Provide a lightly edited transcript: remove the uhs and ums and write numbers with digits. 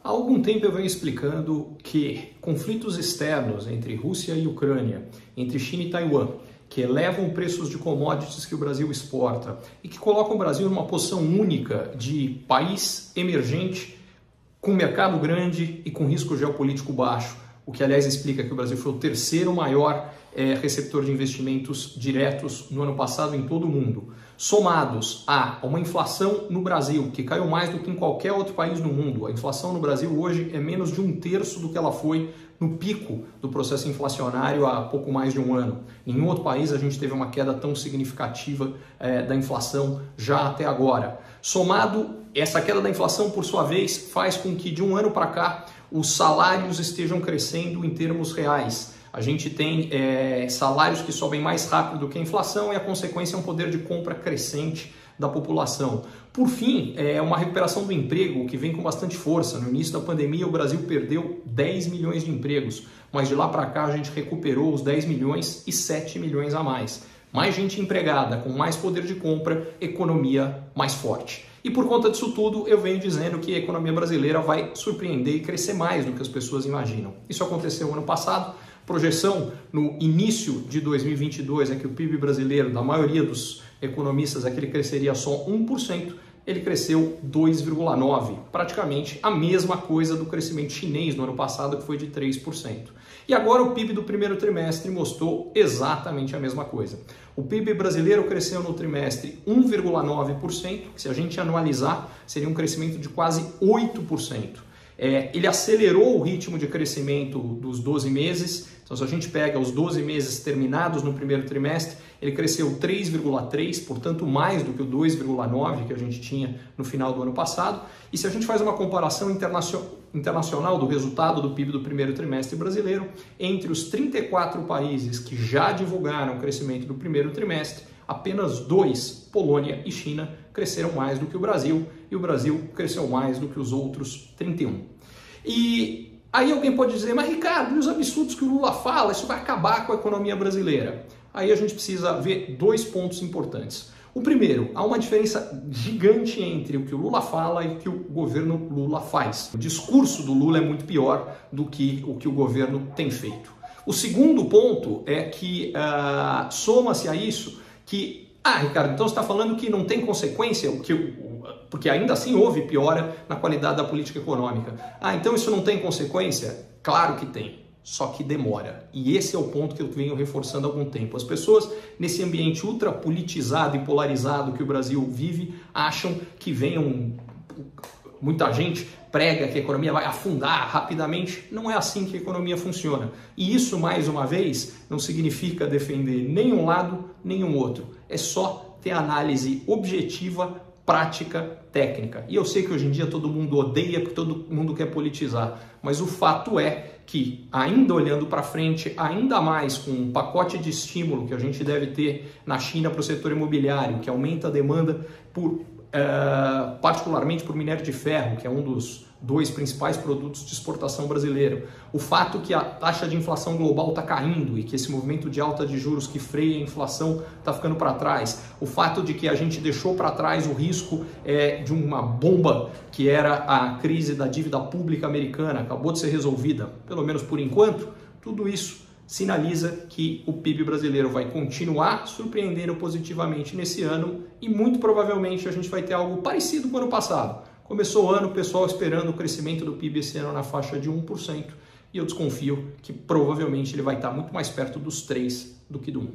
Há algum tempo eu venho explicando que conflitos externos entre Rússia e Ucrânia, entre China e Taiwan, que elevam preços de commodities que o Brasil exporta e que colocam o Brasil numa posição única de país emergente, com mercado grande e com risco geopolítico baixo, o que aliás explica que o Brasil foi o terceiro maior receptor de investimentos diretos no ano passado em todo o mundo, somados a uma inflação no Brasil que caiu mais do que em qualquer outro país no mundo. A inflação no Brasil hoje é menos de 1/3 do que ela foi no pico do processo inflacionário há pouco mais de um ano. Em nenhum outro país a gente teve uma queda tão significativa da inflação já até agora. Somado, essa queda da inflação, por sua vez, faz com que de um ano para cá os salários estejam crescendo em termos reais. A gente tem salários que sobem mais rápido do que a inflação e a consequência é um poder de compra crescente da população. Por fim, é uma recuperação do emprego que vem com bastante força. No início da pandemia, o Brasil perdeu 10 milhões de empregos, mas de lá para cá a gente recuperou os 10 milhões e 7 milhões a mais. Mais gente empregada, com mais poder de compra, economia mais forte. E por conta disso tudo, eu venho dizendo que a economia brasileira vai surpreender e crescer mais do que as pessoas imaginam. Isso aconteceu ano passado. Projeção no início de 2022 é que o PIB brasileiro, da maioria dos economistas, é que ele cresceria só 1%, ele cresceu 2,9%, praticamente a mesma coisa do crescimento chinês no ano passado, que foi de 3%. E agora o PIB do primeiro trimestre mostrou exatamente a mesma coisa. O PIB brasileiro cresceu no trimestre 1,9%, que se a gente anualizar, seria um crescimento de quase 8%. Ele acelerou o ritmo de crescimento dos 12 meses, então se a gente pega os 12 meses terminados no primeiro trimestre, ele cresceu 3,3%, portanto mais do que o 2,9% que a gente tinha no final do ano passado. E se a gente faz uma comparação internacional do resultado do PIB do primeiro trimestre brasileiro, entre os 34 países que já divulgaram o crescimento do primeiro trimestre, apenas 2, Polônia e China, cresceram mais do que o Brasil, e o Brasil cresceu mais do que os outros 31. E aí alguém pode dizer, mas Ricardo, e os absurdos que o Lula fala, isso vai acabar com a economia brasileira? Aí a gente precisa ver dois pontos importantes. O primeiro, há uma diferença gigante entre o que o Lula fala e o que o governo Lula faz. O discurso do Lula é muito pior do que o que o governo tem feito. O segundo ponto é que soma-se a isso que, Ricardo, então você está falando que não tem consequência, porque ainda assim houve piora na qualidade da política econômica. Então isso não tem consequência? Claro que tem. Só que demora. E esse é o ponto que eu venho reforçando há algum tempo. As pessoas, nesse ambiente ultra politizado e polarizado que o Brasil vive, acham que muita gente prega que a economia vai afundar rapidamente. Não é assim que a economia funciona. E isso, mais uma vez, não significa defender nenhum lado, nenhum outro. É só ter análise objetiva, prática, técnica. E eu sei que hoje em dia todo mundo odeia porque todo mundo quer politizar, mas o fato é que, ainda olhando para frente, ainda mais com um pacote de estímulo que a gente deve ter na China para o setor imobiliário, que aumenta a demanda particularmente por minério de ferro, que é um dos 2 principais produtos de exportação brasileiro. O fato que a taxa de inflação global está caindo e que esse movimento de alta de juros que freia a inflação está ficando para trás. O fato de que a gente deixou para trás o risco de uma bomba que era a crise da dívida pública americana, acabou de ser resolvida, pelo menos por enquanto. Tudo isso sinaliza que o PIB brasileiro vai continuar surpreendendo positivamente nesse ano e muito provavelmente a gente vai ter algo parecido com o ano passado. Começou o ano, o pessoal esperando o crescimento do PIB esse ano na faixa de 1%, e eu desconfio que provavelmente ele vai estar muito mais perto dos 3% do que do 1%.